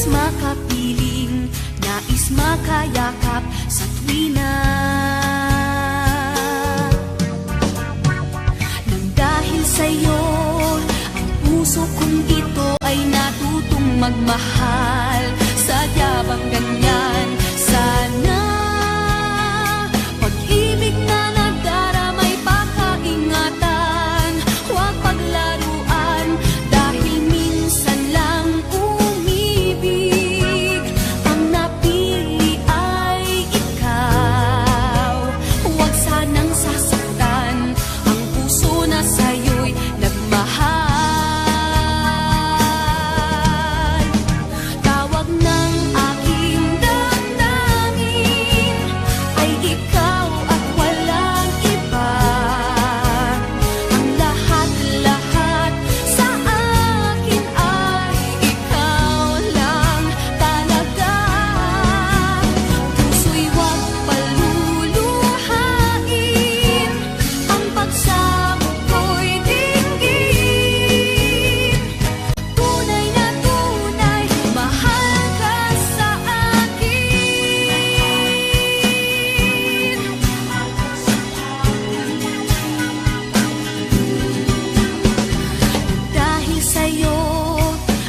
makapiling, nais makayakap sa tuwina. Nang dahil sa'yo, ang puso kong ito ay natutong magmahal. Sadya bang ganyan? Sana pag-ibig na nagdaramay pakaingatan, huwag paglaruan dahil minsan lang umibig. Ang napili ay ikaw, huwag sanang sasaktan ang puso na sa'yo'y nagmahal. Tawag ng aking damdamin ay ikaw at walang iba. Ang lahat-lahat sa akin ay ikaw lang talaga. Puso'y huwag paluluhain, ang pagsamo ko'y dinggin. Tunay na tunay, mahal ka sa akin. Dahil sa'yo,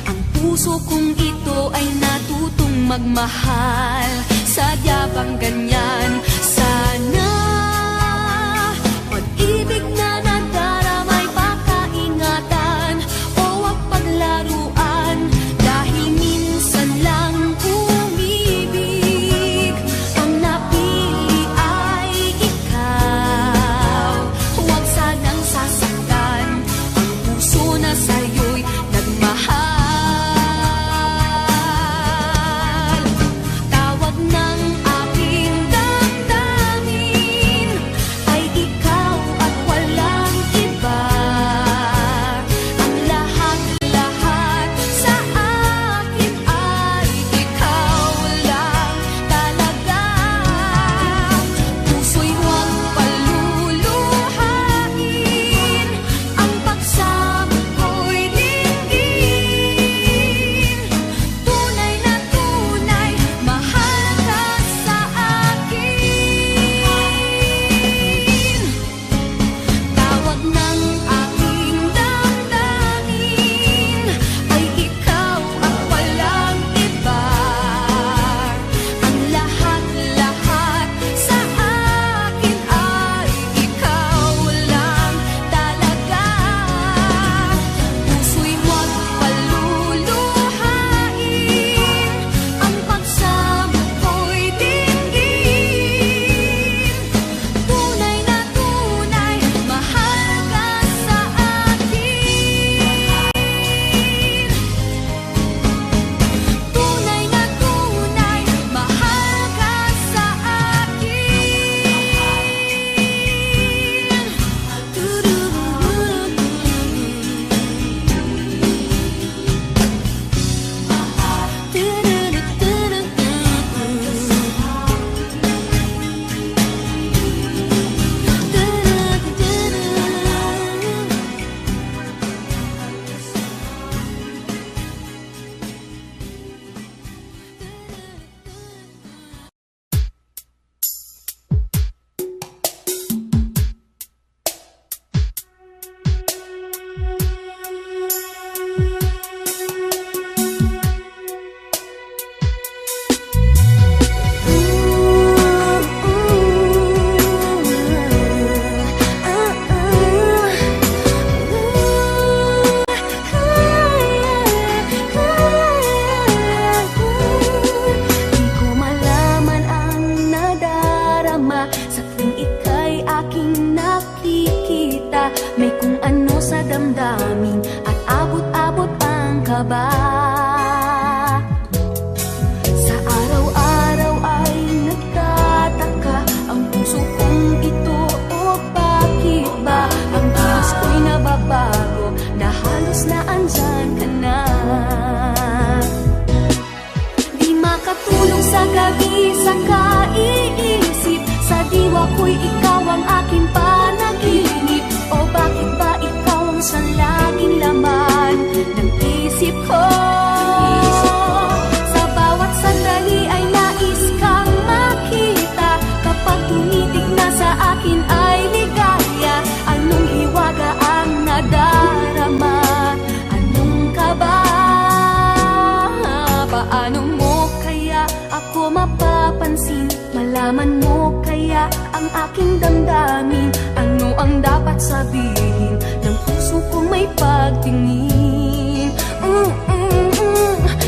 ang puso kong ito ay natutong magmahal. Sadya bang ganyan? Sana pag-ibig na nadaramay pakaingatan, o wag paglaruan dahil minsan lang umibig. Ang napili ay ikaw, huwag sanang sasaktan ang puso na sa'yo'y nagmahal. Tawag ng aking damdamin ay ikaw at walang iba. Ang lahat-lahat sa akin ay ikaw lang talaga. Puso'y huwag paluluhain, ang pagsamo ko'y dinggin. Tunay na tunay, mahal ka sa akin. Tawag ng aking damdamin ay ikaw at walang iba. Ang lahat-lahat sa akin ay ikaw lang talaga. Puso'y huwag paluluhain, ang pagsamo ko'y dinggin. Tunay na tunay, mahal ka sa akin. Tunay na tunay, mahal ka sa Di ko malaman ang nadarama sa tuwing ika'y aking nakikita. May kung ano sa damdamin at abot-abot ang kaba. Sa araw-araw ay nagtataka ang puso kong ito, o bakit ba ang kilos ko'y nababago na halos na andyan ka na. Di makatulong sa gabi sa kaiisip, sa diwa ko'y ikaw ang aking panaginip. O bakit ba ikaw ang sa laging laman ng isip ko? Sa sasabihin ng puso kong may pagtingin.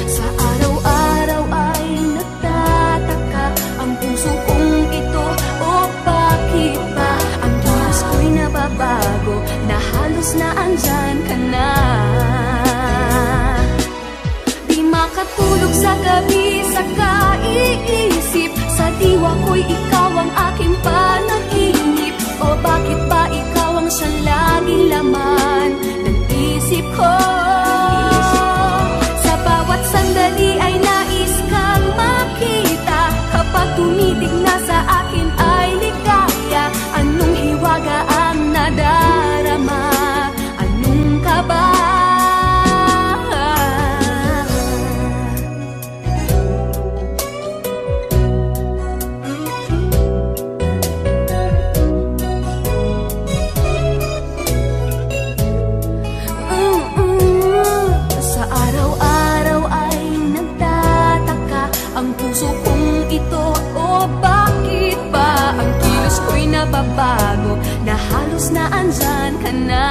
Sa araw-araw ay nagtataka ang puso kong ito, o bakit ba ang kilos ko'y nababago na halos na andyan ka na? Di makatulog sa gabi sa kaiisip, sa diwa ko'y ikaw ang aking panaginip. O bakit ba ikaw ang siyang laging laman ng isip ko? Sa bawat sandali ay nais kang makita, kapag tumitig na sa akin ay ligaya. Anong hiwaga ang nadarama? Anong kaba? Bago na halos na andyan ka na.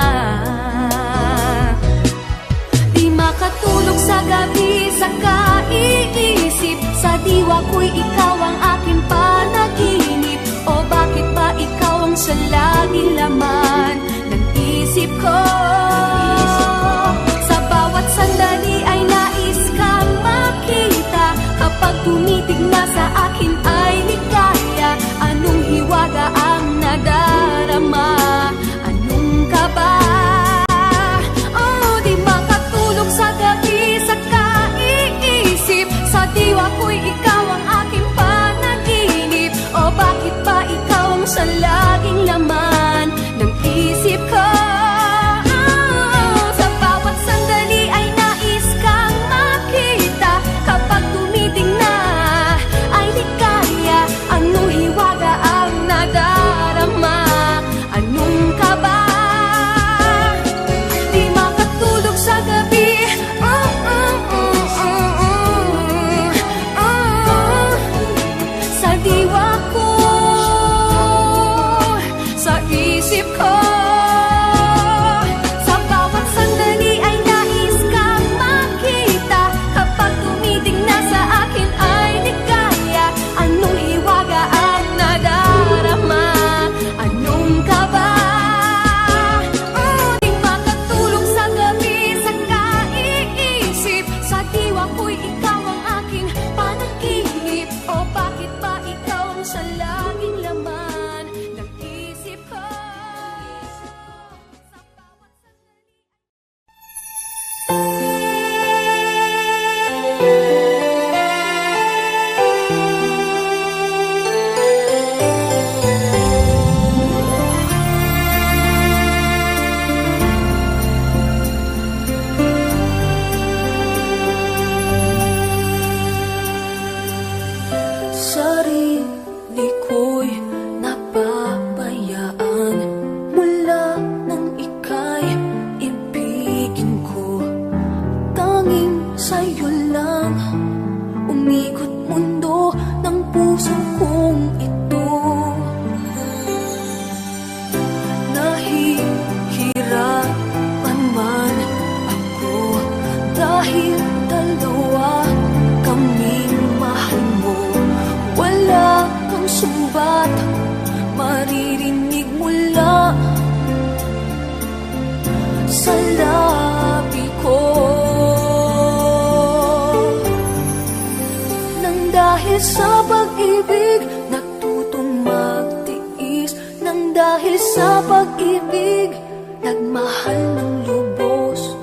Di makatulog sa gabi sa kaiisip, sa diwa ko'y ikaw ang aking panaginip. O bakit ba ikaw ang siya laging laman ng isip ko? Sa bawat sandali ay nais kang makita, kapag tumitig na sa akin ay ligaya. Anong hiwaga ang nadarama? Anong kaba? Oh, di makatulog sa gabi sa kaiisip, sa diwa ko'y ikaw ang aking panaginip. O bakit ba ikaw ang sa laging laman ng isip ko? Sa bawat sandali ay nais kang makita, kapag tumitig na ay ligaya. Anong hiwaga ang nadarama? Anong kaba? Di makatulog sa gabi, sa diwa ko, sa isip ko. Sa bawat sandali ay nais kang makita, kapag tumitig na sa akin ay ligaya. Anong hiwaga ang nadarama? Anong kaba? Di makatulog sa gabi sa kaiisip, sa diwa ko'y ikaw ang aking panaginip. O bakit ba ikaw ang sa laging laman ng isip ko? Sa bawat sarili ko'y napabayaan mula nang ika'y ibigin ko. Tanging sa'yo lang umikot mundo ng puso kong ito. Nahihirapan man ako dahil dalawa kaming mahal mo. Wala kang sumbat maririnig mula sa labi ko. Nang dahil sa pag-ibig natutong magtiis, nang dahil sa pag-ibig nagmahal ng lubos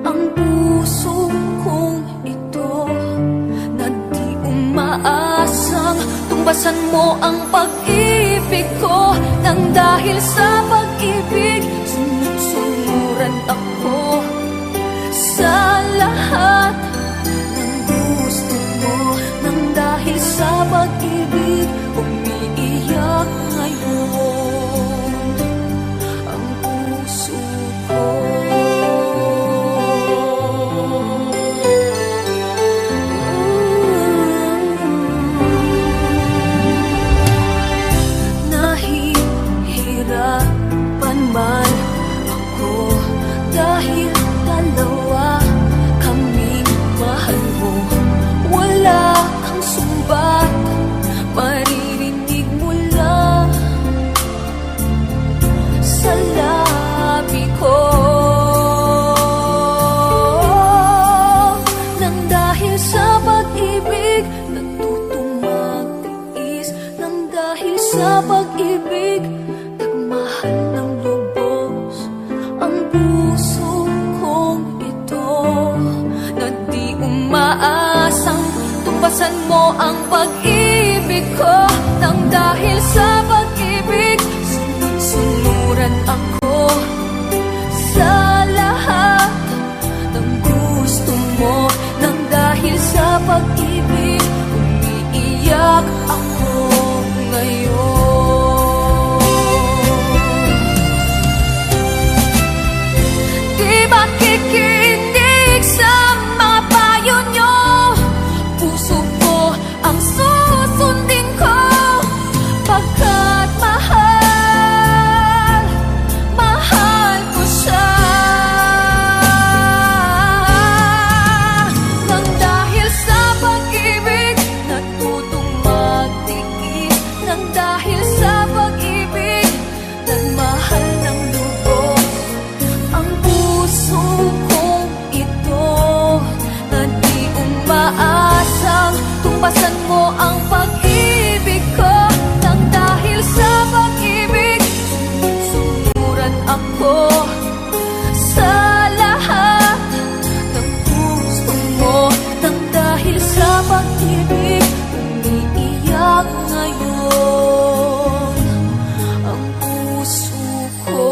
ang puso kong ito, na di umaasang tumbasan mo ang pag-ibig ko. Nang dahil sa pag-ibig sunod-sunuran ako sa lahat ng gusto mo. Nang dahil sa pag-ibig umiiyak ngayon ang puso ko. Nahihirapan man umaasang tumpasan mo ang pag-ibig ko. Nang dahil sa pag-ibig, sunod-sunuran ako sa lahat ng gusto mo. Nang dahil sa pag-ibig, umiiyak ako ngayon. Di makikinig sa mga payo nyo, puso ko ang susundin ko. Pagkat mahal, mahal ko siya. Nang dahil sa pag-ibig, natutong magtikis. Nang dahil sa pag-ibig, nagmahal ng lubos ang puso kong ito, na di umaasang tumpasan mo ang pag-ibig ko. Nang dahil sa pag-ibig, sumuran ako sa lahat ng gusto mo. Nang dahil sa pag-ibig, umiiyak ngayon ang puso ko.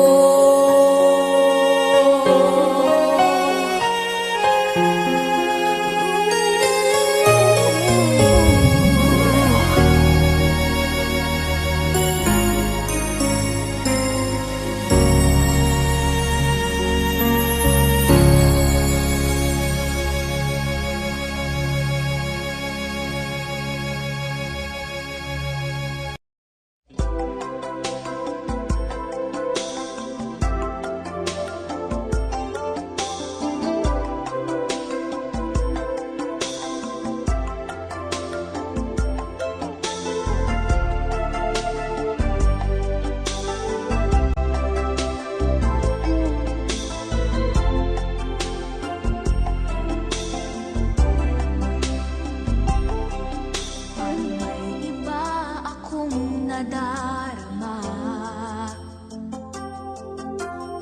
May iba akong nadarama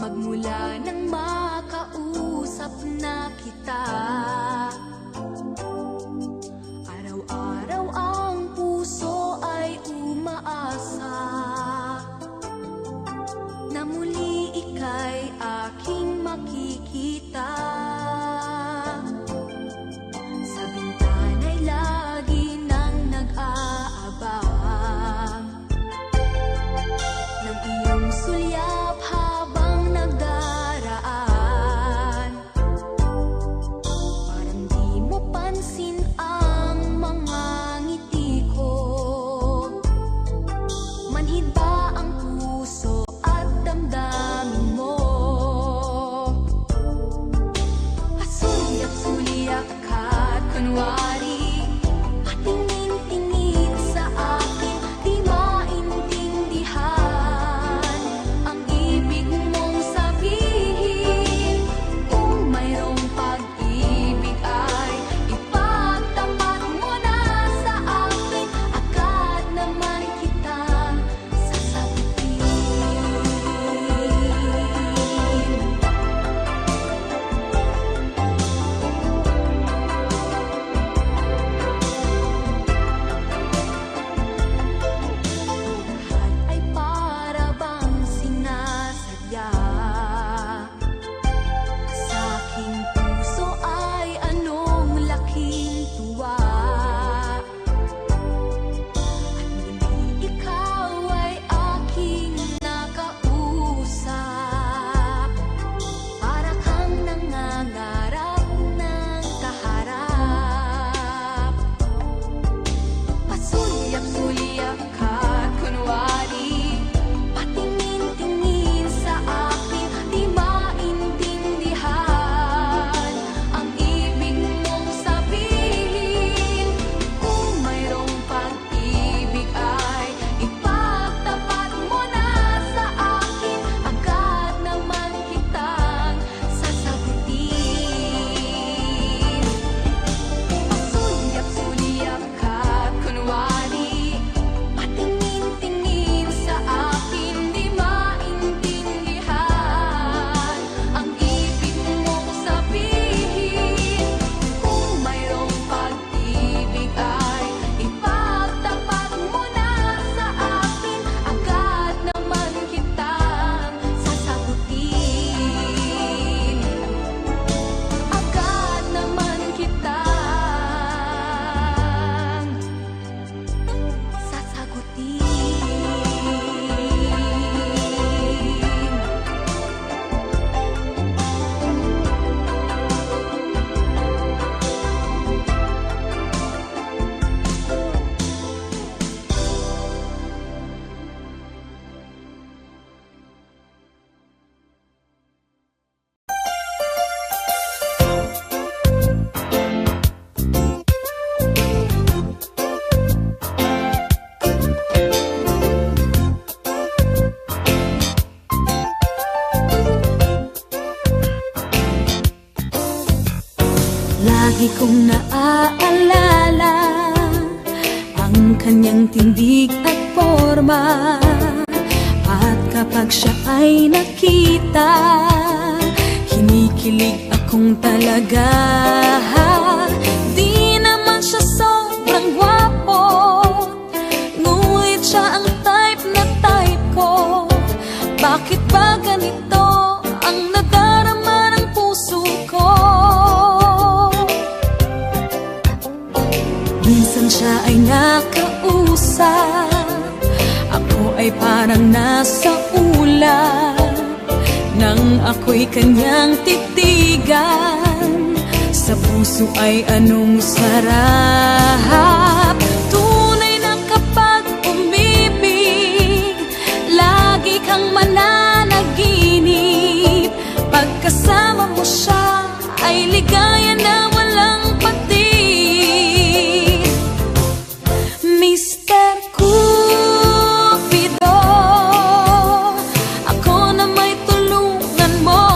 magmula nang makausap na kita. Araw-araw ang puso ay umaasa na muli ika'y aking makikita. Sa bintana'y lagi nang nag-aabang ng iyong sulyap habang nagdaraan. Parang di mo pansin ang mga ngiti ko. Manhid ba ang puso at damdamin mo? Sulyap-sulyap ka't kunwari patingin-tingin sa akin, di maintindihan ang ibig mong sabihin. Kung mayroong pag-ibig ay ipagtapat mo na sa akin, agad naman kitang sasagutin. kong naaalala ang kanyang tindig at forma. At kapag siya ay nakita, kinikilig akong talaga. Di naman siya sobrang gwapo, ngunit siya ang type na type ko. Bakit ba ganito ang nadarama ng puso ko? Minsan siya ay nakausap, ako ay parang nasa ulap. Nang ako'y kanyang titigan, sa puso ay anong sarap. Tunay na kapag umibig, lagi kang mananaginip. Pagkasama mo siya ay ligaya na walang patid. Mr. Cupido, ako na may tulungan mo.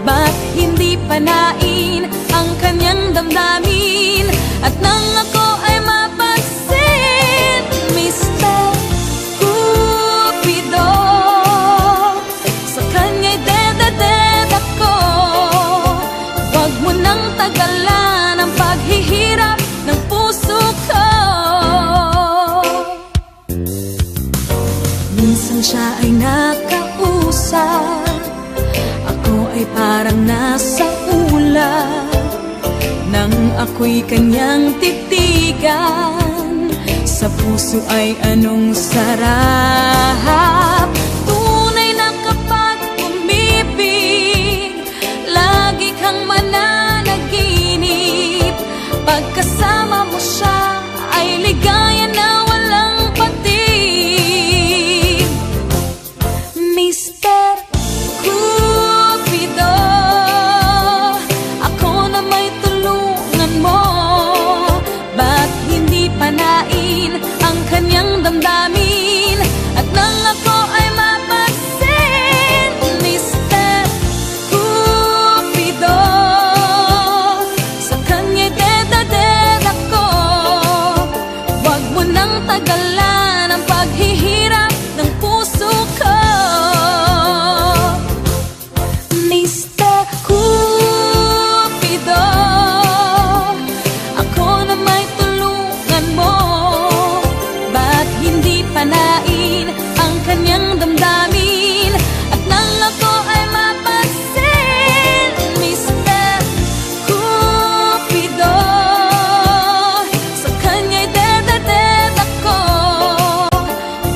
Ba't hindi panain ang kanyang damdamin? At nang ako ay mapansin, Mr. Cupido, sa kanya'y dededed ako. Wag mo nang tagalan ang paghihirap ng puso ko. Minsan siya ay nakausap, ako ay parang nasa ulap. Nang ako'y kanyang titigan, sa puso ay anong sarap. Tunay na kapag umibig, lagi kang mananaginip. Pagkasama mo siya ay ligaya na walang patid. Mr. Cupido, ako na may tulungan mo. Ba't hindi panain ang kanyang damdamin? At nang ako ay mapansin, Mr. Cupido, sa kanya'y dededed ako. Wag mo nang tagalan ang paghihirap ng puso ko. Mr. Cupido, ako na may tulungan mo. Ba't hindi panain ang kanyang damdamin? At nang ako ay mapansin, Mr. Cupido, sa kanya'y dededed ako.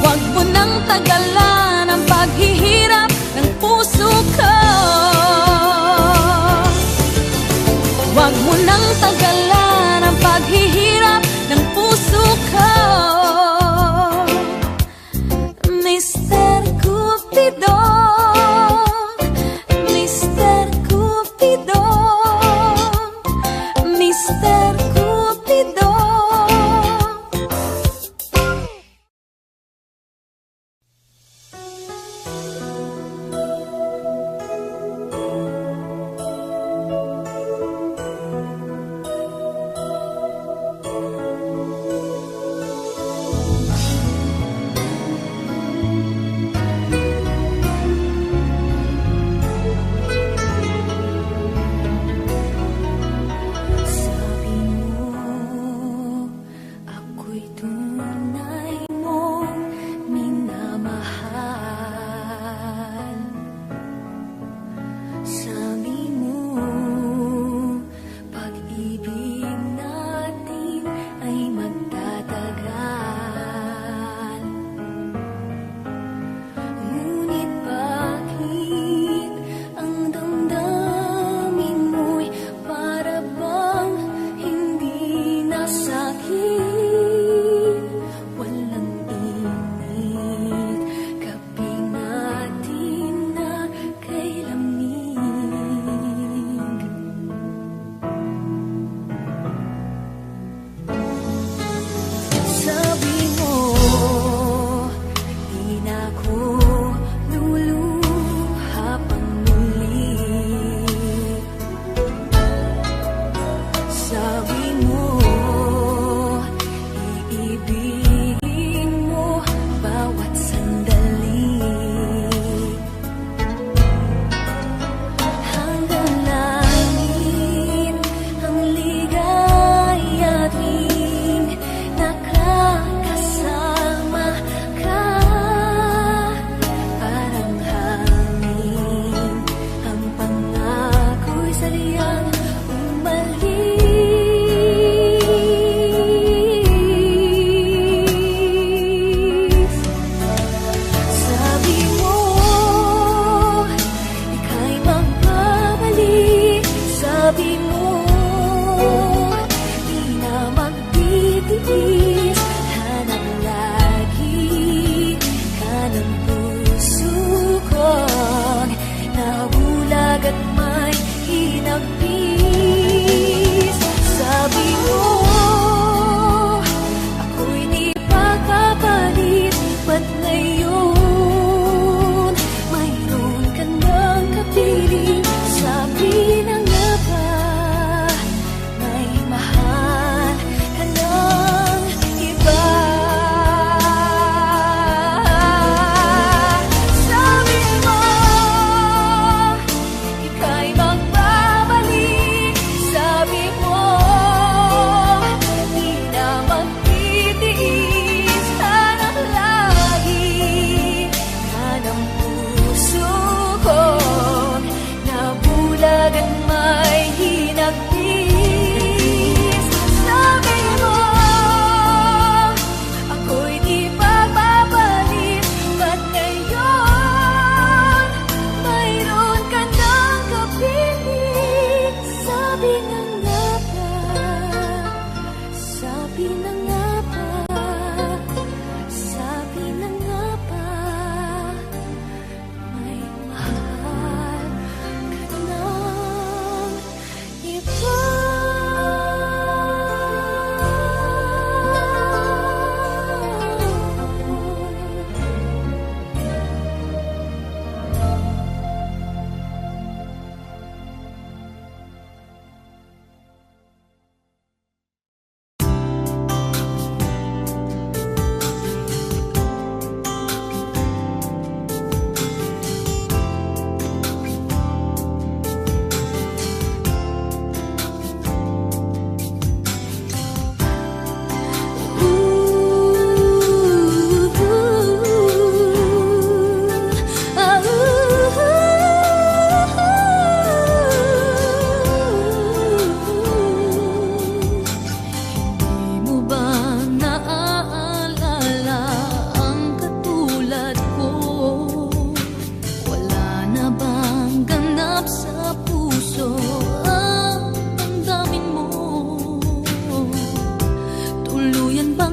Wag mo nang tagalan ang paghihirap ng puso ko. Wag mo nang tagalan ang paghihirap ng puso ko. Mr. Cupido, Mr. Cupido, Mr. Cupido.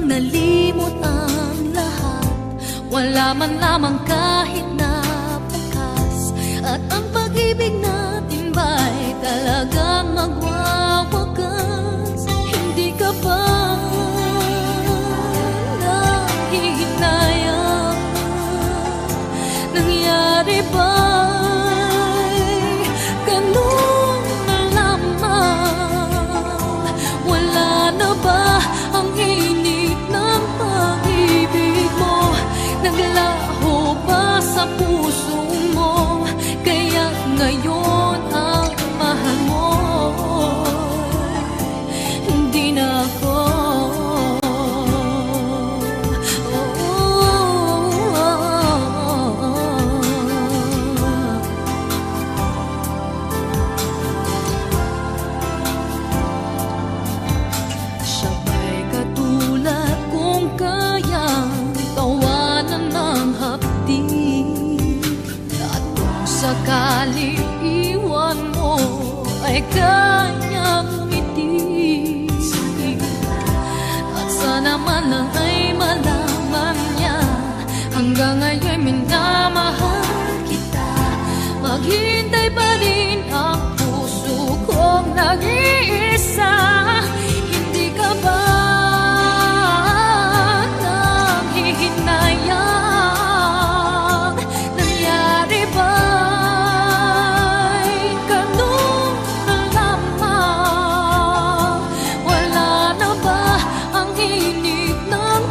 bang nalimot ang lahat? Wala man lamang kahit na bakas. At ang pag-ibig natin ba'y talagang magwawakas? Hindi ka ba nahihinayang? Nangyari ba'y ganun na lamang? Wala na ba ang init ng pag-ibig mo? Naglaho ba sa puso mo? Kaya ngayon ang mahal mo hindi na ako. Sabay katulad kung kayang tawanan ng hapdi. At kung sakali iwan mo ay kanyang umiti. At sana man lang ay malaman niya hanggang ngayon minamahal kita. Maghintay pa rin ang puso kong nag-iisa. Hindi ka ba nanghihinayang? Nangyari ba'y ganun na lamang? Wala na ba ang init ng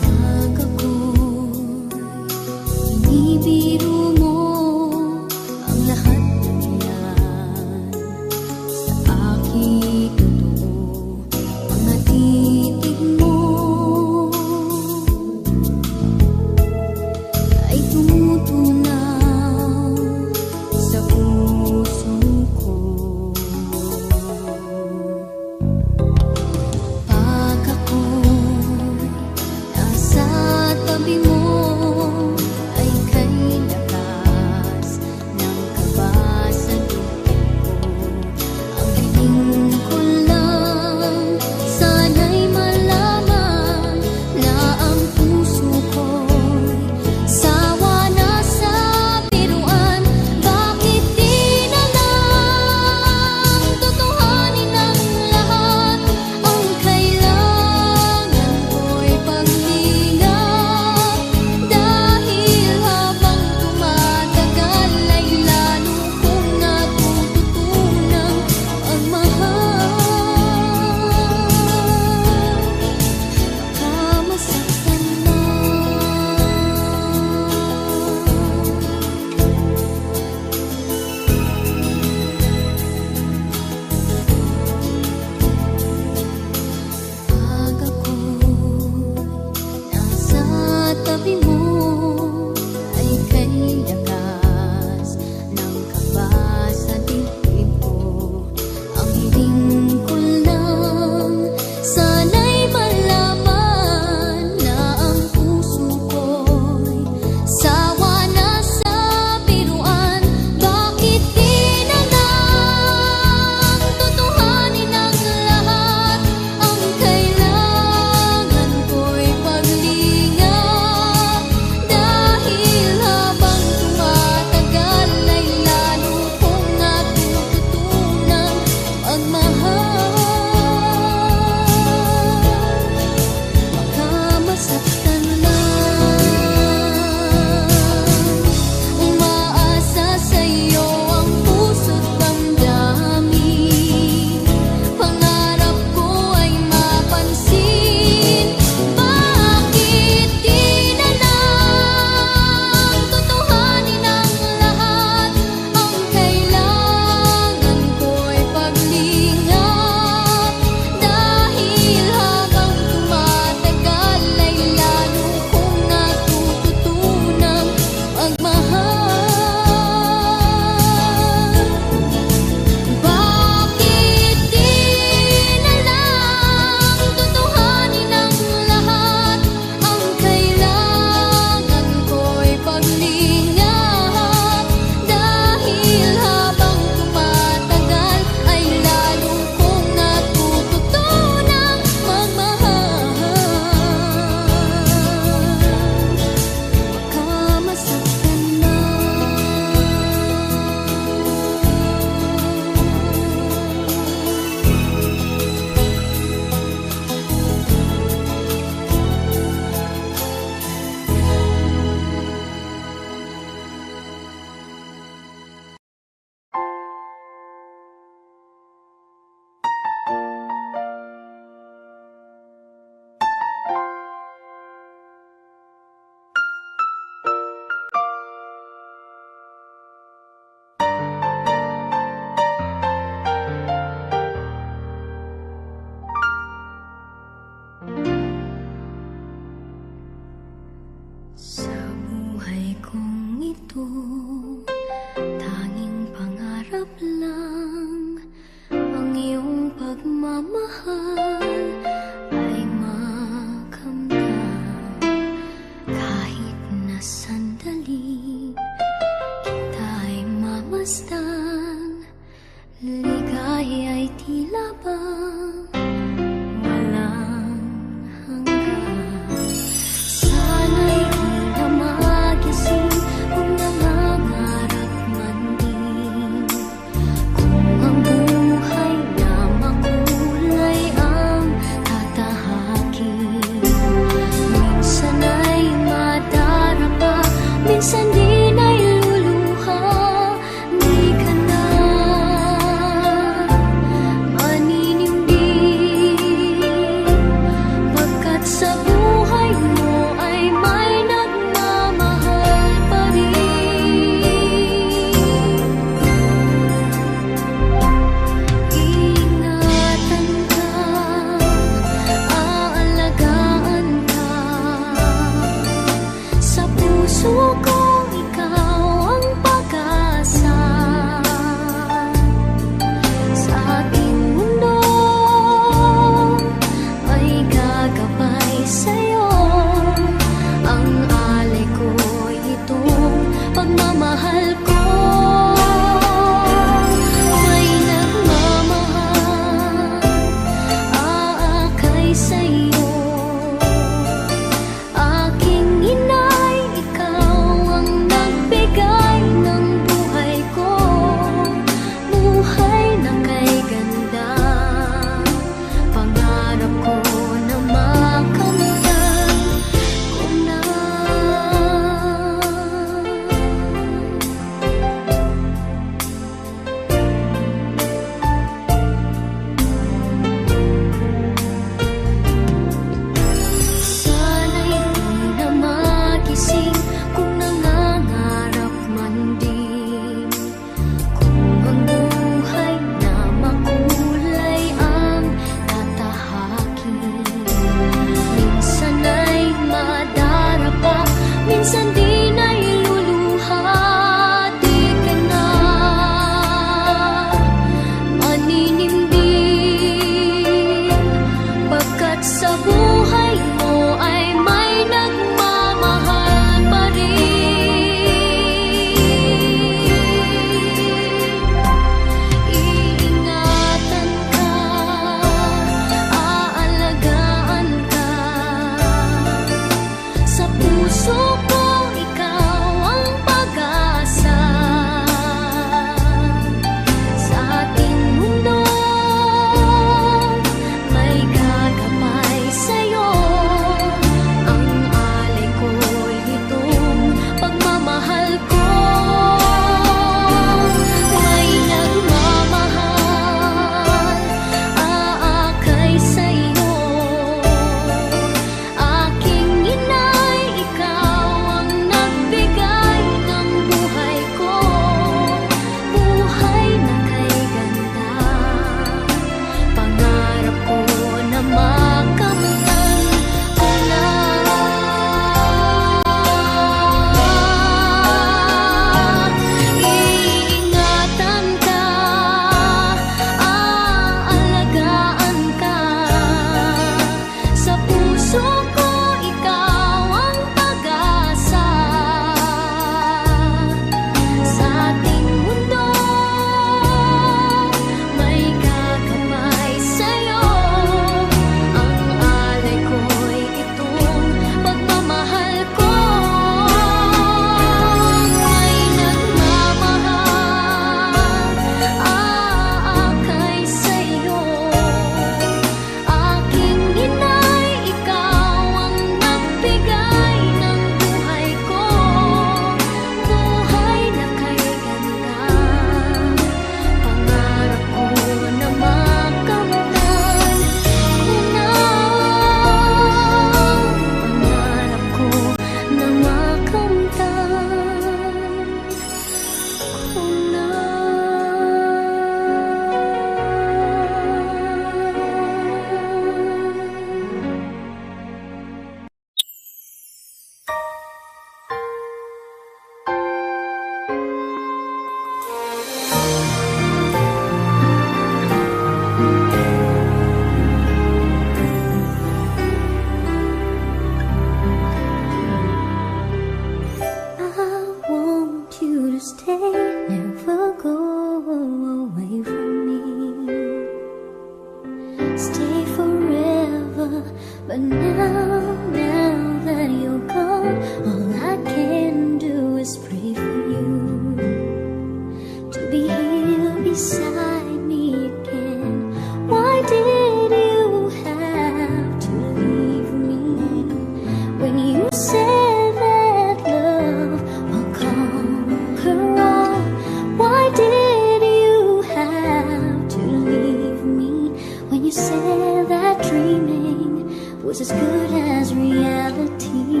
was as good as reality.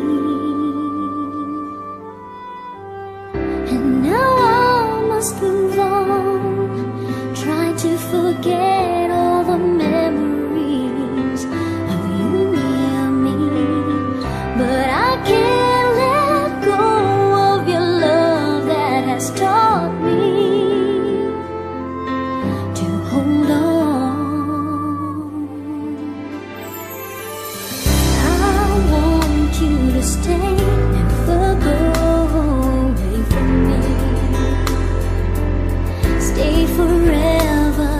And now I must move on, try to forget all the memories of you near me. But I can't let go of your love that has taught me to hold on. I want you to stay, never go away from me. Stay forever,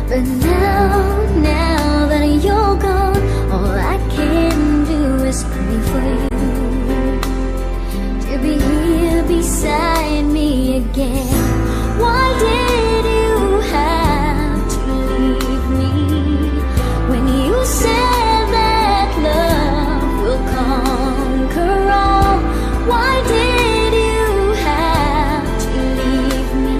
but now that you're gone, all I can do is pray for you to be here beside me again. Why did you have to leave me when you said that love will conquer all? Why did you have to leave me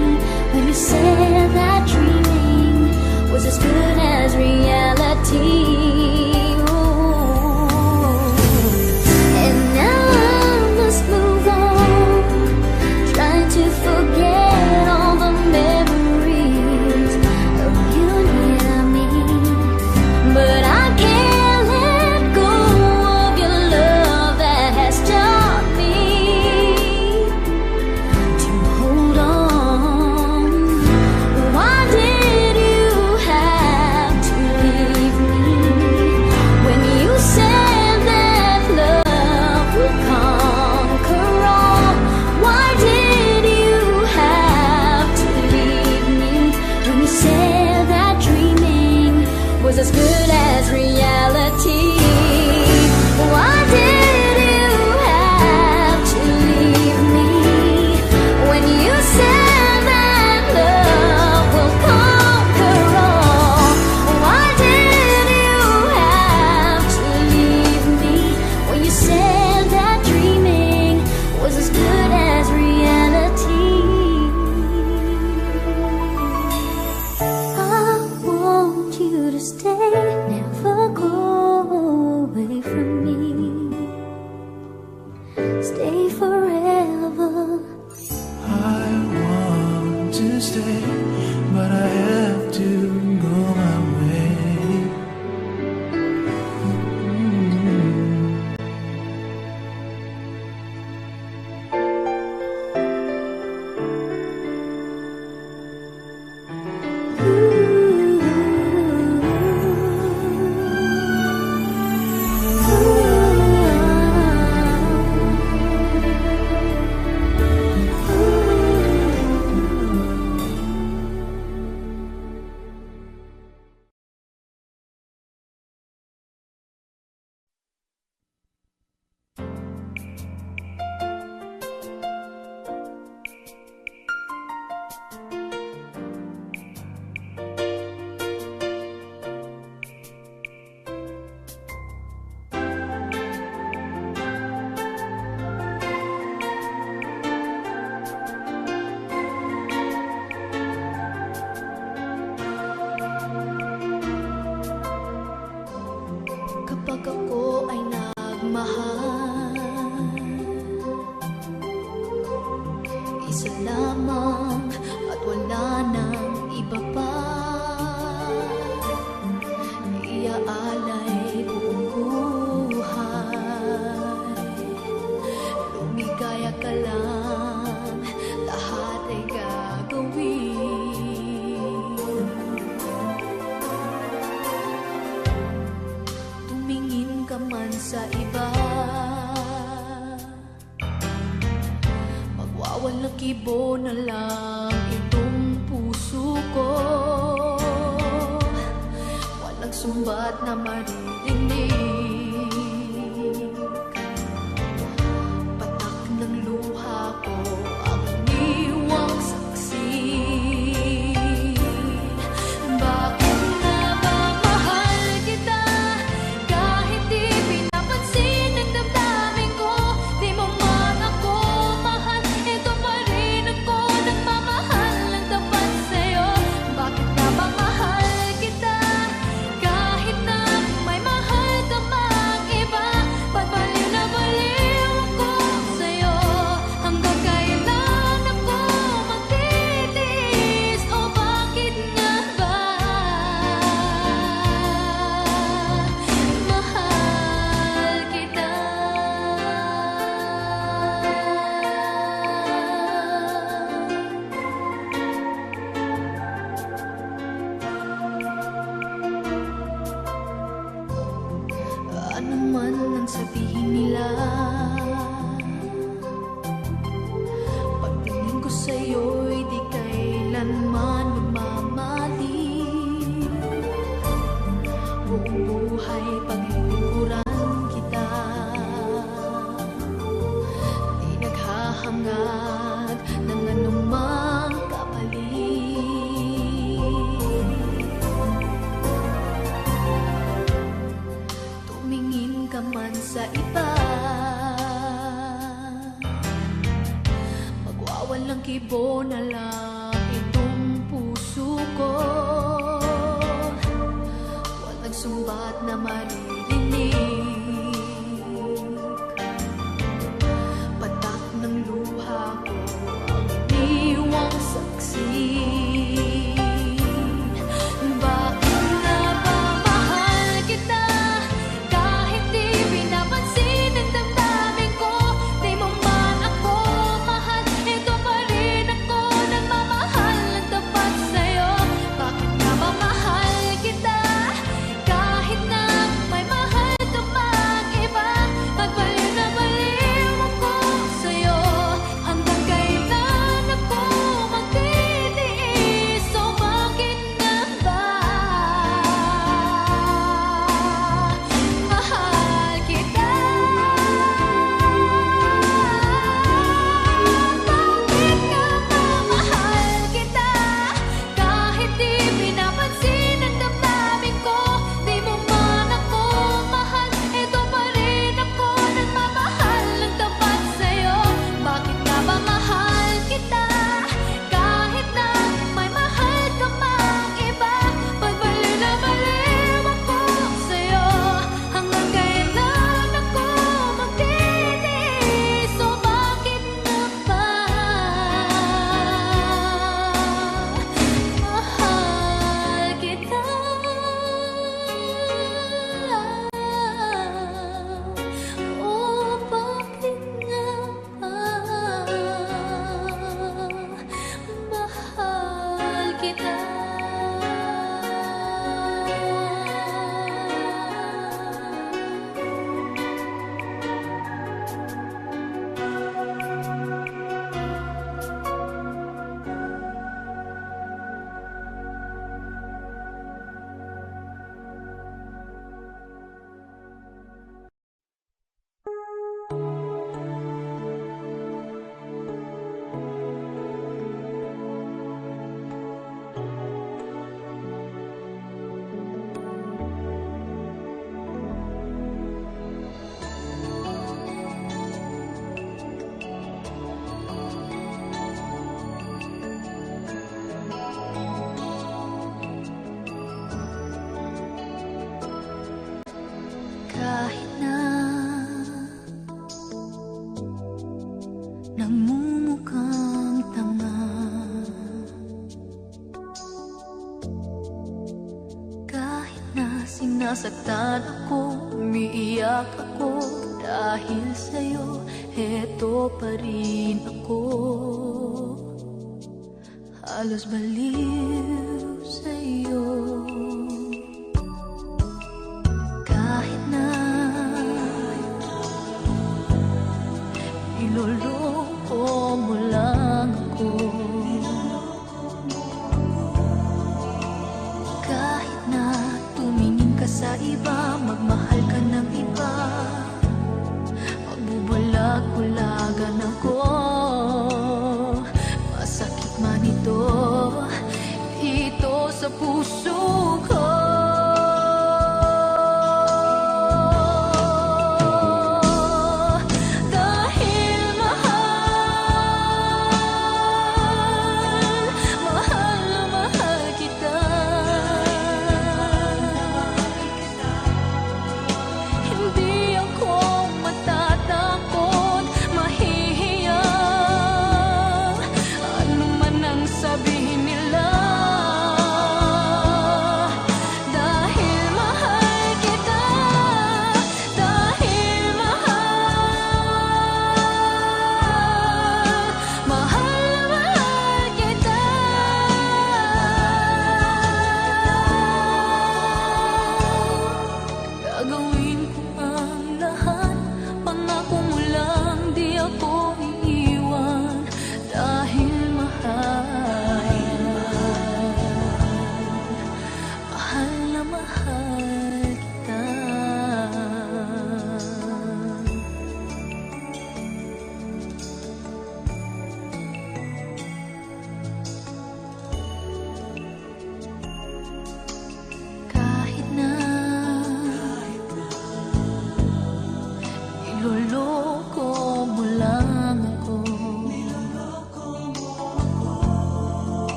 when you said that dreaming was as good as reality? And now I must move on, try to forget all the memories of you near me. But I can't let go of your love that has taught me to hold on. Why did you have to leave me when you said that love will conquer all? Why did you have to leave me when you said that dreaming was as good as reality? Why did you have to leave me when you said that love will conquer all? Why did you have to leave me when you said that dreaming was as good as reality? I want you to stay, never go away from me. Stay forever. I want to stay, but I have to go my way. Kapag ako ay nagmahal, isa lamang at wala nang iba pa. Iaalay buong buhay, lumigaya ka lang, lahat ay gagawin. Tumingin ka man sa iba, magwawalang kibo na lang itong puso ko. Walang sumbat na maririnig, patak ng luha ko ang iniwang saksi. Bakit nga ba mahal kita kahit di pinapansin ang damdamin ko? Di mo man ako mahal, ito pa rin ako nagmamahal ng tapat sa'yo. Bakit nga ba mahal kita kahit na may mahal ka man? sa'yo'y di kailanman magmamali. Buong buhay paglilingkuran kita, di naghahangad ng anumang kapalit. Tumingin ka man sa iba, magwawalang kibo na lang itong puso ko. Walang sumbat na maririnig, patak ng luha ko ang iniwang saksi. Bakit na ba mahal kita kahit di pinapansin ang damdamin ko? Di mo man ako mahal, ito pa rin ako nagmamahal ng tapat sa'yo. Bakit na ba mahal kita kahit na may mahal ka pang iba? Pagbaliw na baliw ako sa'yo, hanggang kailan ako magtitiis? So bakit nga ba mahal kita? Bakit nga ba mahal kita kahit di pinapansin ang damdamin ko? Di mo man ako mahal, ito pa rin ako nagmamahal ng tapat sa'yo. Bakit nga ba mahal kita kahit na may mahal ka pang iba? Pagbaliw na baliw ako sa'yo, hanggang kailan ako magtitiis? So bakit nga ba mahal kita? Oh, bakit nga ba mahal kita? Kahit na nagmumukhang tanga, kahit na sinasaktan ako, umiiyak ako dahil sa'yo, heto pa rin ako. Halos baliw sa'yo. Kahit na niloloko mo lang ako, kahit na tumingin ka sa iba, magmahal ka ng iba, magbubulag-bulagan ako, masakit man ito dito sa puso ko. Dahil mahal na mahal kita, hindi ako matatakot, mahihiya, ano man ang sabihin nila.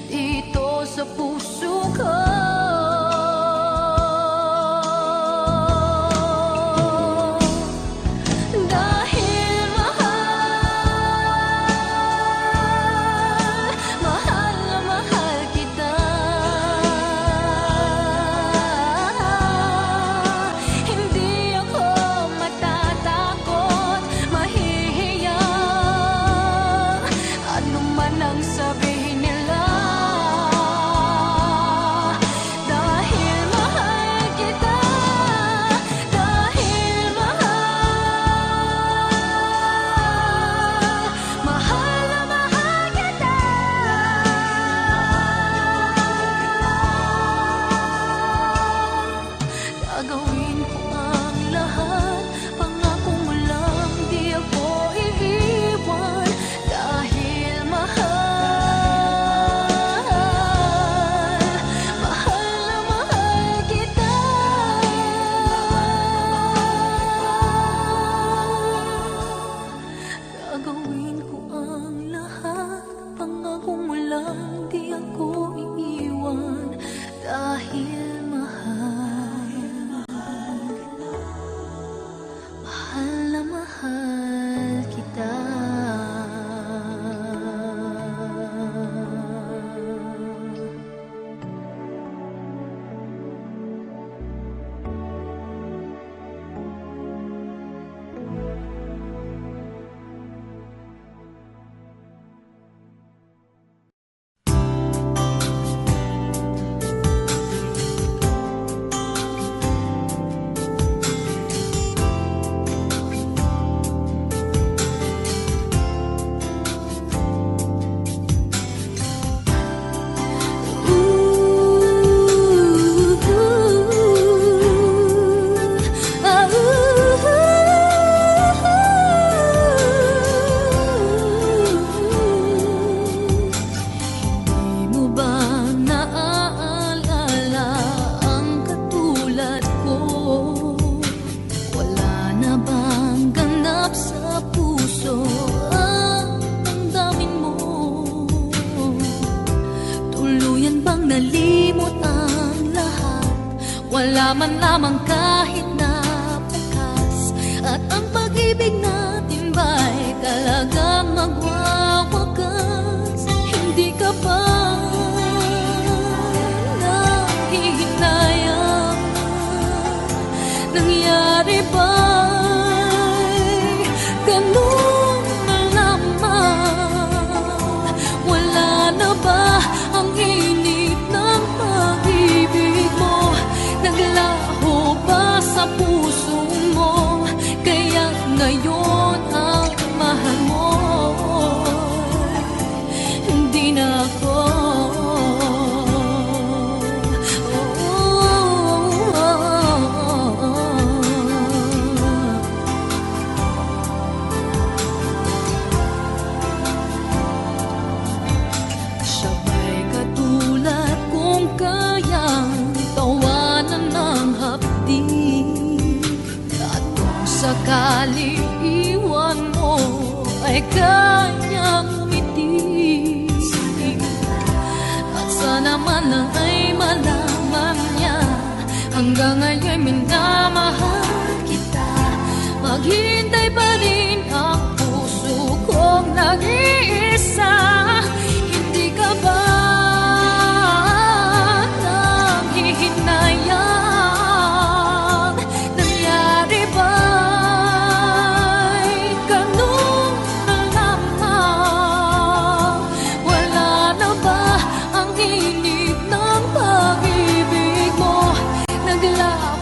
dito sa puso ko. Dahil mahal na mahal kita. Hindi ako matatakot, mahihiya, ano man ang sabihin nila. Dahil mahal kita, dahil mahal na mahal kita. Gagawin ko ang lahat, pangako mo lang di ako iiwan. Dahil mahal na mahal kita. Gagawin ko ang lahat, pangako mo lang di ako iiwan. Dahil mahal na mahal kita. Hindi mo ba naaalala ang katulad ko? Wala na bang ganap sa puso ang damdamin mo? Tuluyan bang nalimot ang lahat? Wala man lamang kahit na bakas. At ang pag-ibig natin ba'y talagang magwawakas? Hindi ka ba nanghihinayang? Nangyari ba'y ganun na lamang? Wala na ba ang init ng pag-ibig mo? Naglaho ba sa puso mo? Kaya ngayon ang mahal mo hindi na ako. Sabay katulad kung kayang tawanan ng hapdi. At kung sakali iwan mo ay kanyang umiti. At sana man lang ay malaman niya hanggang ngayon minamahal kita. Maghintay pa rin ang puso kong nag-iisa. Hindi ka ba nanghihinayang? Nangyari ba'y ganun na lamang? Wala na ba ang init ng pag-ibig mo? Naglaho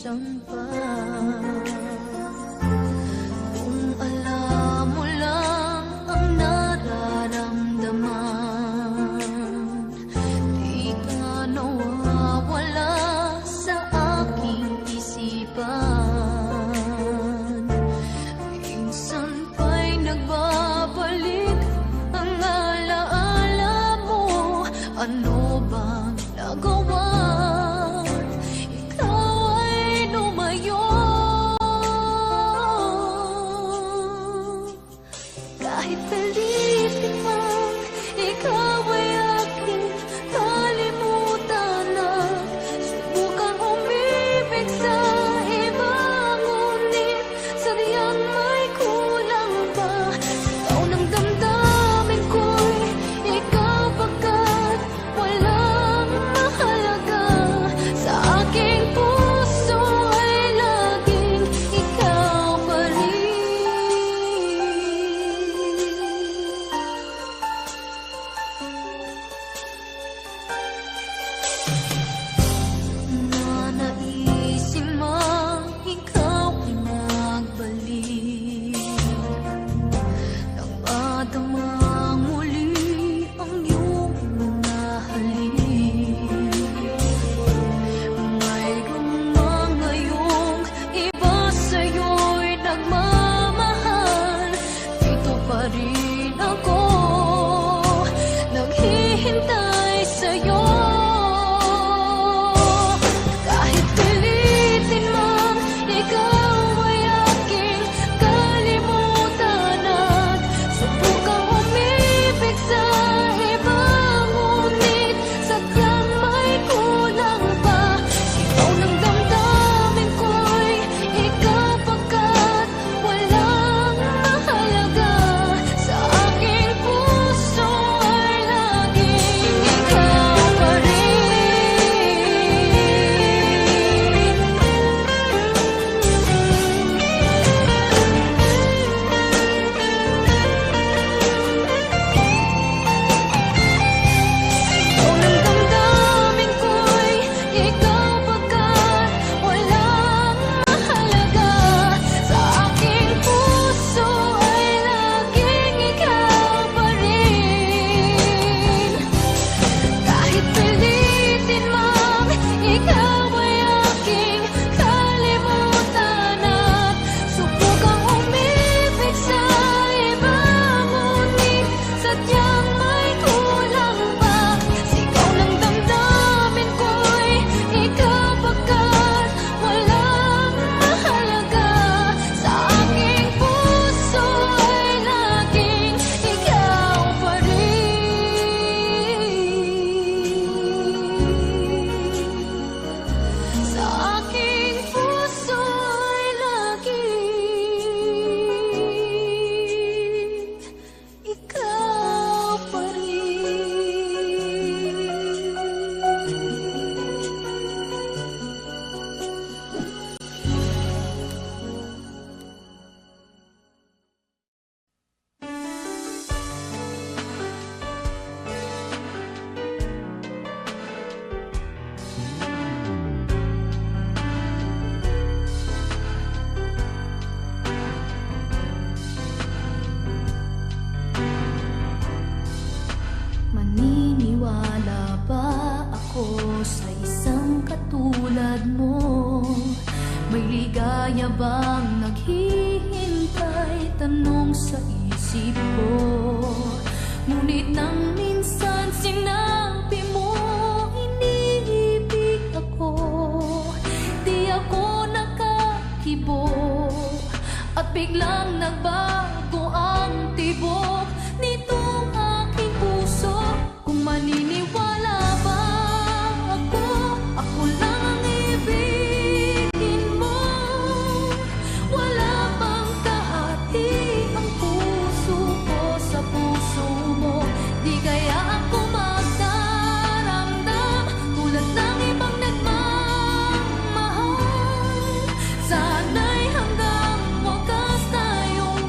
minsan pa. Kung alam mo lang ang nararamdaman, di ka nawawala sa aking isipan. Minsan pa'y nagbabalik ang alaala mo. Ano bang nagawa? Kahit pilitin mo, ikaw ay aking kalimutan na subukang umibig sa iba, ngunit sadyang may kulang pa. Ikaw ng damdamin ko'y ikaw pagkat walang mahalaga. Sa aking puso ay laging ikaw pa rin. Nanaisin mang ikaw ay magbalik, nang madamang muli ang iyong mga halik. Mayroong mga iyong iba sa'yo'y nagmamahal. Dito pa rin ako, naghihintay sa'yo. Kahit pilitin man, ikaw ay aking kalimutan at subukang umibig sa iba, ngunit sadyang may kulang pa. Ikaw ng damdamin ko'y ikaw pagkat walang mahalaga. Sa aking puso ay laging ikaw pa Ikaw ng damdamin ko'y ikaw pagkat walang mahalaga. Sa aking puso ay laging ikaw pa rin. Kahit pilitin man, ikaw ay aking kalimutan at subukang umibig sa iba, ngunit sadyang may kulang pa. Sigaw ng damdamin ko'y ikaw pagkat walang mahalaga. Sa aking puso ay laging ikaw pa rin. Sa aking puso ay laging ikaw pa Maniniwala ba ako sa isang katulad mo? May ligaya bang naghihintay? Tanong sa isip ko. Ngunit nang minsan sinabi mo iniibig ako, di ako nakakibo at biglang nagbago ang tibok nitong aking puso. Kung maniniwala ba ako, ako lang ang ibigin mo. Wala bang kahati ang puso ko sa puso mo? Di kaya ako magdaramdam tulad ng ibang nagmamahal. Sana'y hanggang wakas tayong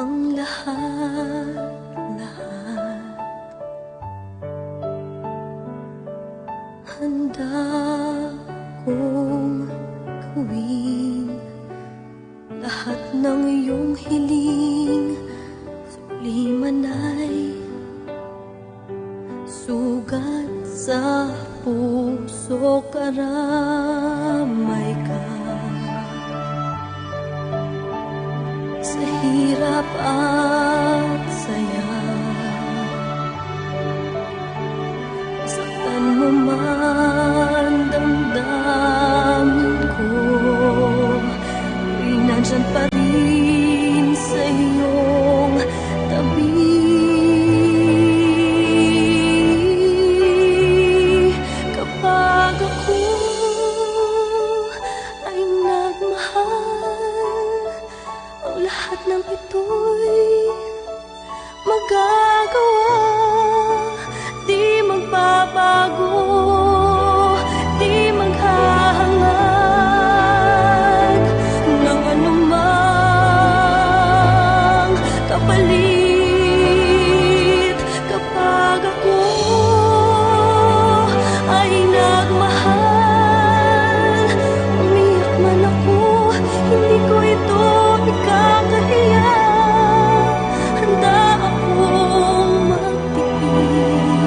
ang lahat. Handa kong gawin lahat ng iyong hiling. Suliman ay sugat sa puso, karamay ka. Sa hirap at saya, saktan mo man damdamin ko, ay nandyan pa rin sa iyong tabi. Kapag ako ay nagmahal, ang lahat ng ito'y magagawa. Di magbabago, di maghahangad ng anumang kapalit. Kapag ako ay nagmahal, umiyak man ako, hindi ko ito ikakahiya. Handa akong magtiis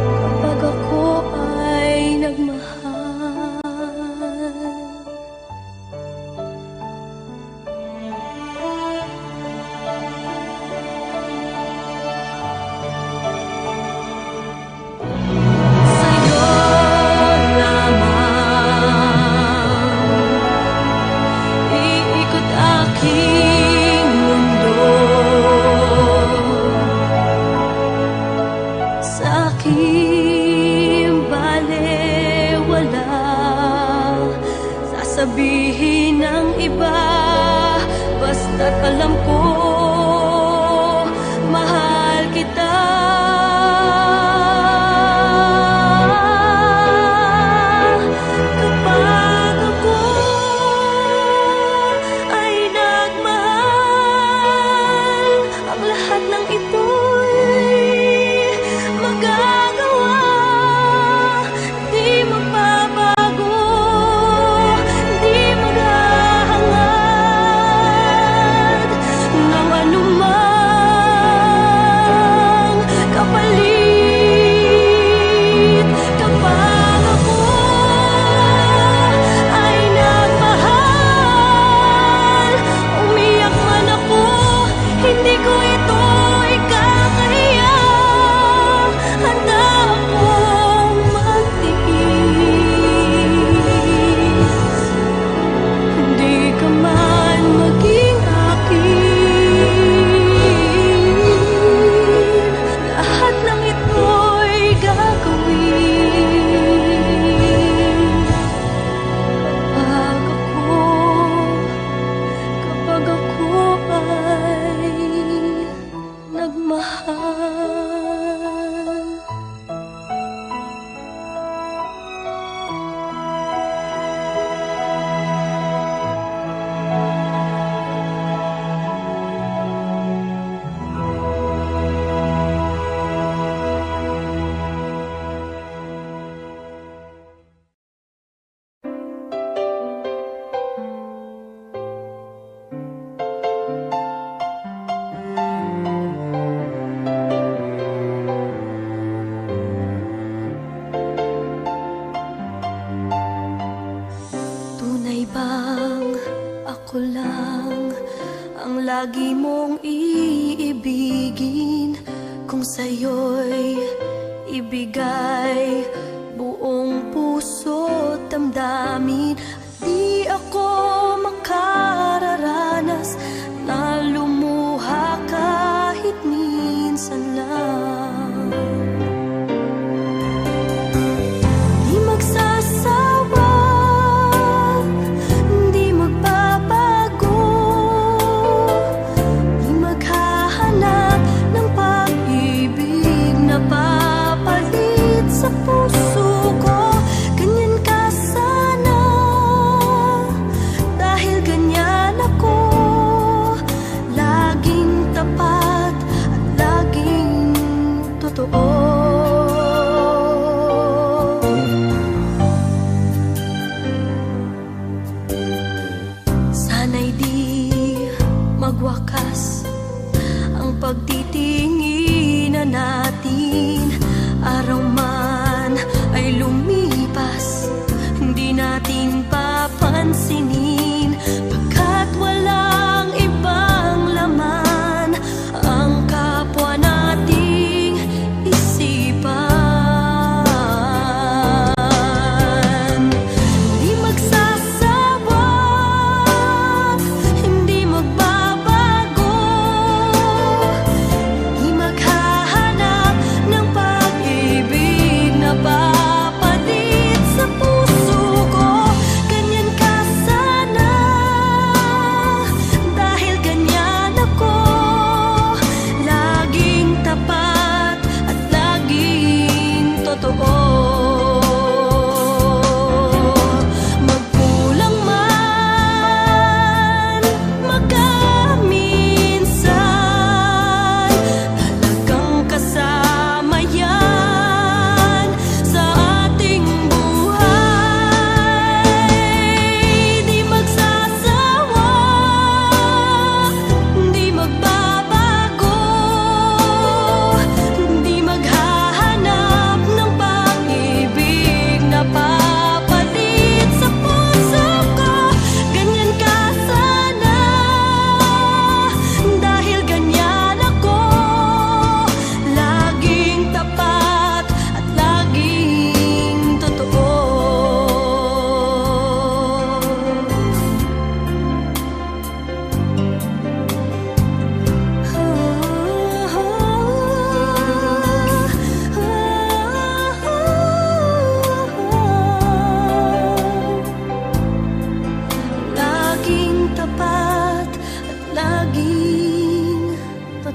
kapag ako ay nagmahal. Sa'yo lamang iikot aking mundo, sa aking balewala sasabihin ng iba, basta't alam ko mahal kita. Kapag ako ay nagmahal, ang lahat ng ito'y magagawa. Di magbabago, di maghahangad ng anumang kapalit. Kapag ako ay nagmahal, umiyak man ako, hindi ko ito ikakahiya. Handa akong magtiis, hindi ka man maging akin. Lahat ng ito'y gagawin. Kapag ako ay nagmahal. Tunay bang ako lang ang lagi mong iibigin? Kung sa'yo'y ibigay buong puso't damdamin, at di ako makararanas na lumuha kahit minsan lang. Di magsasawa, di magbabago, di maghahanap ng pag-ibig na papalit sa puso ko. Ganyan ka sana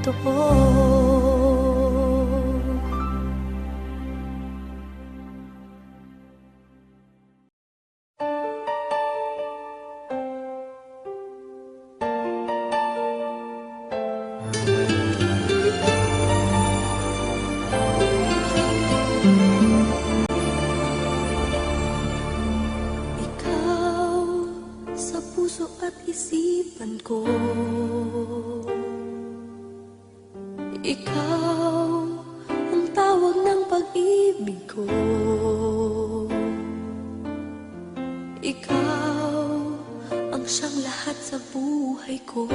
totoo. Ikaw sa puso at isipan ko, ikaw ang tawag ng pag-ibig ko, ikaw ang siyang lahat sa buhay ko.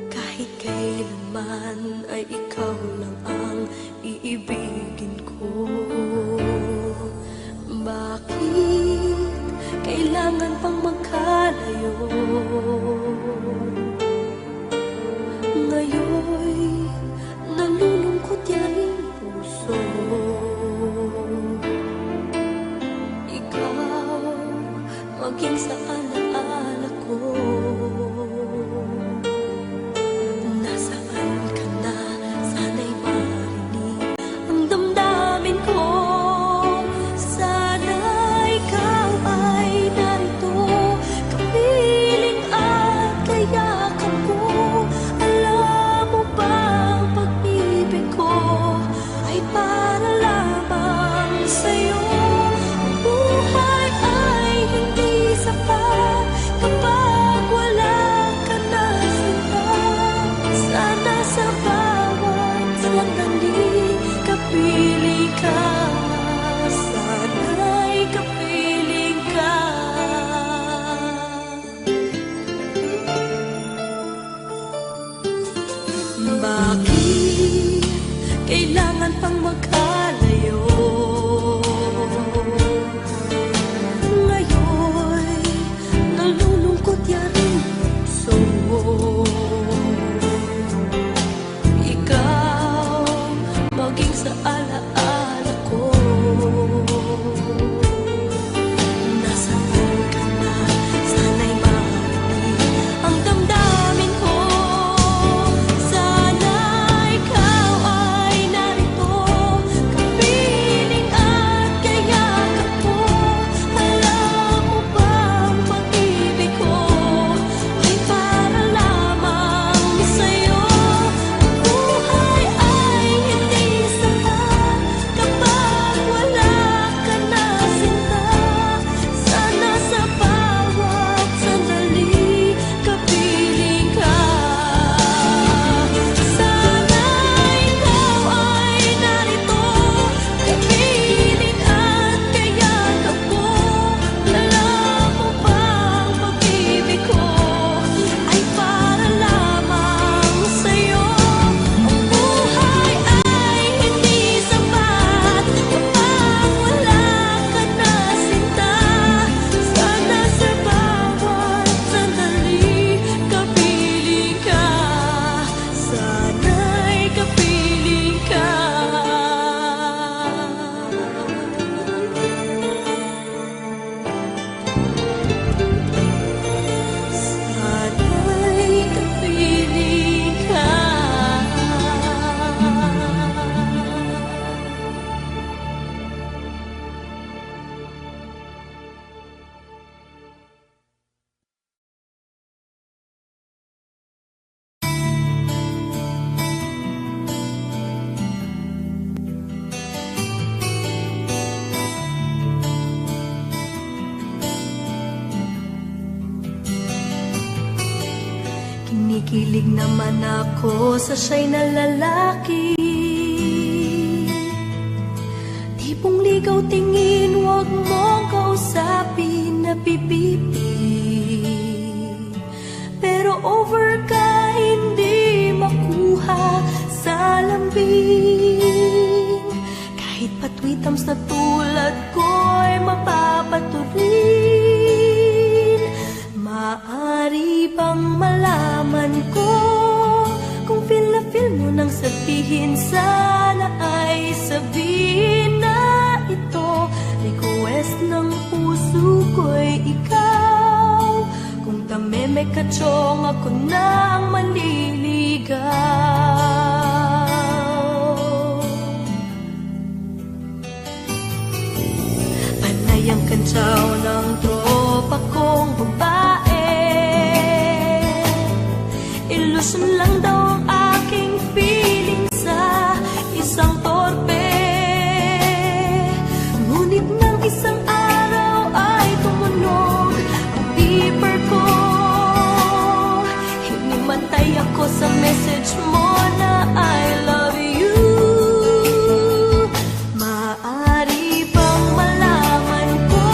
Kahit kailanman ay ikaw lang ang iibigin ko. Bakit kailangan pang magkalayo? Ngayon'y nalulungkot yaring puso. Ikaw maging sa alaala ko. Nasaan ka na? Sana'y marinig ang damdamin ko. Sana ikaw ay narito, kapiling at kayakap ko. Alam mo ba ang pag-ibig ko ay para lamang sa'yo? Ang buhay ay hindi sapat kapag wala ka na sinta. Sana sa bawat sandali kapiling ka. Sana'y kapiling ka. Bakit kailangan pang magkalayo? Ngayon'y nalulungkot yaring puso. Ikaw maging sa alaala ko. Nasaan ka na? Sana'y marinig ang damdamin ko. Sana ikaw ay narito, kapiling at kayakap ko. Alam mo ba ang pag-ibig ko ay para lamang sa'yo? Ang buhay ay hindi sapat kapag wala ka na sinta. Sana sa bawat sandali kapiling ka. Sana ikaw ay narito, kapiling at kayakap ko. Alam mo ba ang pag-ibig ko ay para lamang sa'yo? Ang buhay ay hindi sapat kapag wala ka na sinta. Sana sa bawat sandali kapiling ka. Sana'y kapiling ka. Sana'y kapiling ka. Kinikilig naman ako sa siya'y na lalaki. Tipong ligaw tingin, huwag mong kausapin, napipipi. Pero over ka, hindi makuha sa lambing. Kahit patwitams na tulad ko'y mapapaturin. Maari bang malaman ko kung feel na feel mo nang sabihin? Sana ay sabihin na ito. Request ng puso ko'y ikaw. Kung tameme Mekachong ako na ang manliligaw. Panay ang kantsaw ng tropa kong babae. Ilusyon lang daw ang aking piling sa isang torpe. Ngunit ng isang araw ay tumunog ang beeper ko. Hinimantay ako sa message mo na I love you. Maaari bang malaman ko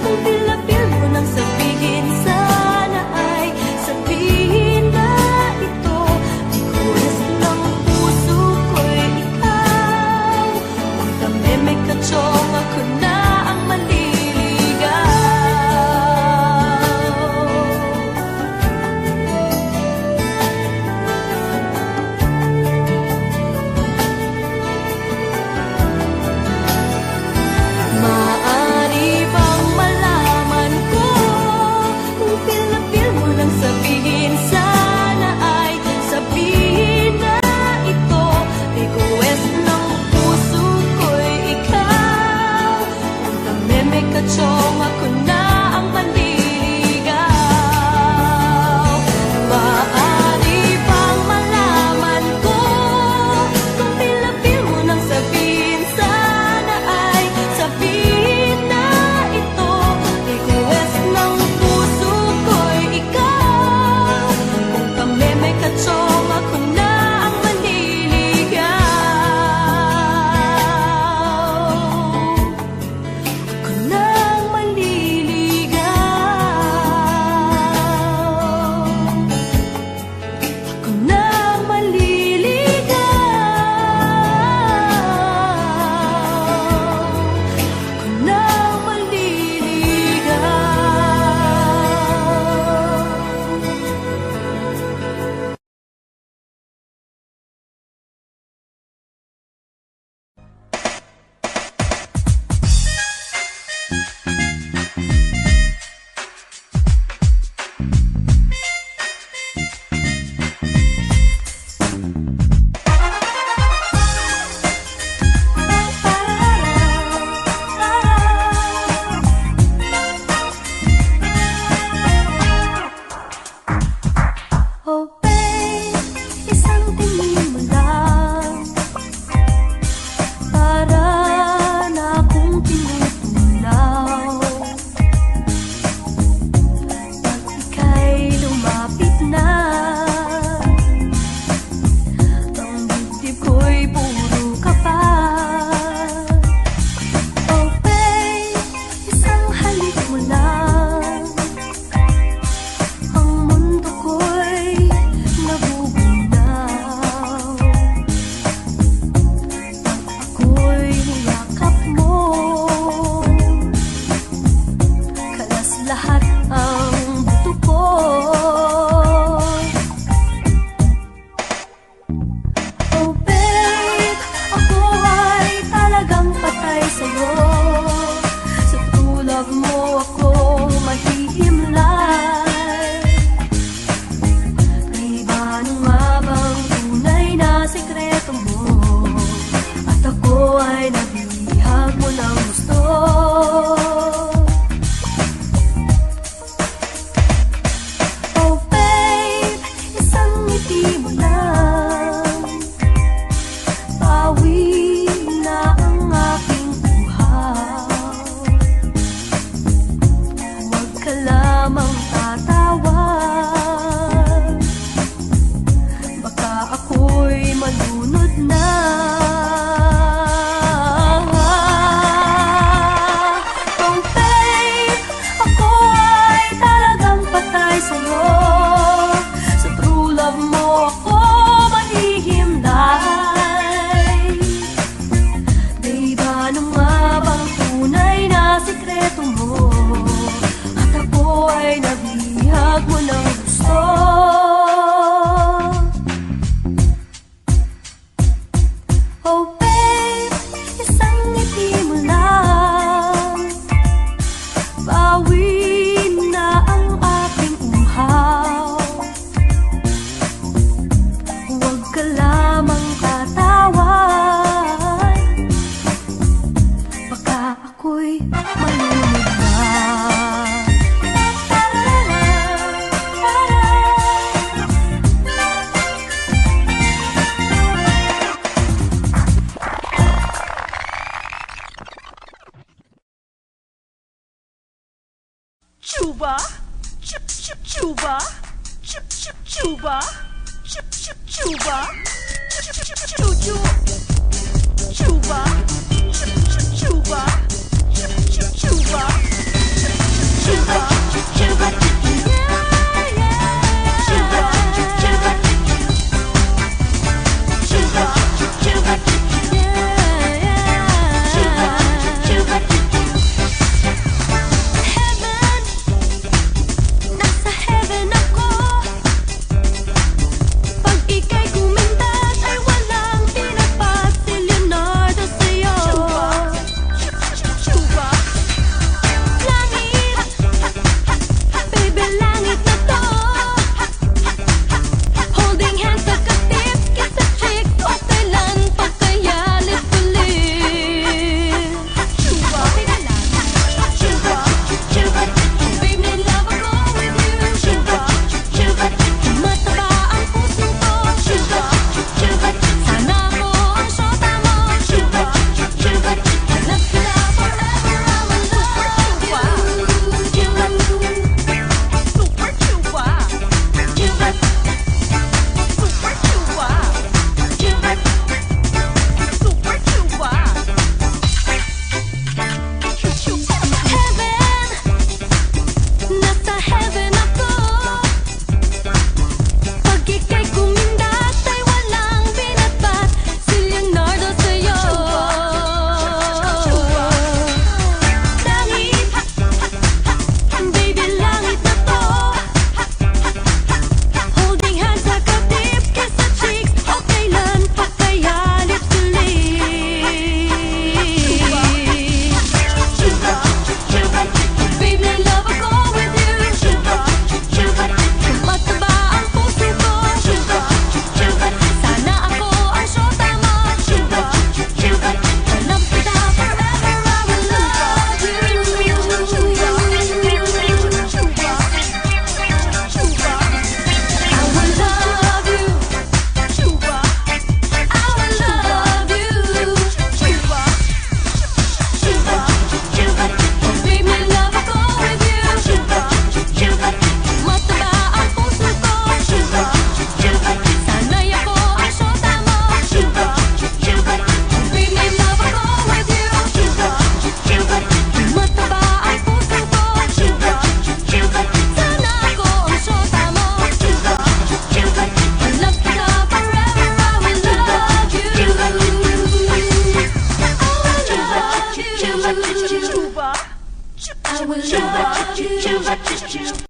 kung pilapil mo nang sabihin, sana ay sabihin na ito. Request ng puso ko'y ikaw. Kung kami may katsong, ako na ang maliligaw. Maaari bang malaman ko kung pilapil mo nang sabihin, sana ay sabihin na ito. Request ng puso ko'y ikaw. Kung kami may katsong, ako na ang manliligaw. Maaari bang malaman ko kung pilapil mo nang sabihin, sana ay sabihin na ito. Request ng puso ko'y ikaw. Kung kami may katsong, ako na ang manliligaw. Ako na ang manliligaw. Ako na ang manliligaw. Ako na ang manliligaw. Oh babe, isang tingin mo lang, para na akong tinutulaw. Pag ika'y lumapit na, ang dibdib ko'y puro kapal. Oh babe, isang halik mo lang, ang mundo ko'y nabubunaw. Ako'y niyakap mo, kalas lahat ang buto ko. Oh babe, ako ay talagang patay sa'yo. Sa true love mo ako mahihimlay. Di ba nung mabang tunay na sekreto mo, at ako ay nabihag mo ng gusto. Oh babe, isang ngiti mo lang, pawi na ang aking uhaw. Huwag ka lamang tatawa, baka ako'y malunod na. Oh babe, ako ay talagang patay sa'yo. Sa true love mo ako mahihimlay. Di ba nung mabang tunay na sekreto mo, at ako ay nabihag mo ng gusto. Oh babe, isang ngiti mo lang, bawi na ang aking uhaw. Chuba, chuba, chuba, chuba, chuba, chuba, chuba, chuba, I will love you.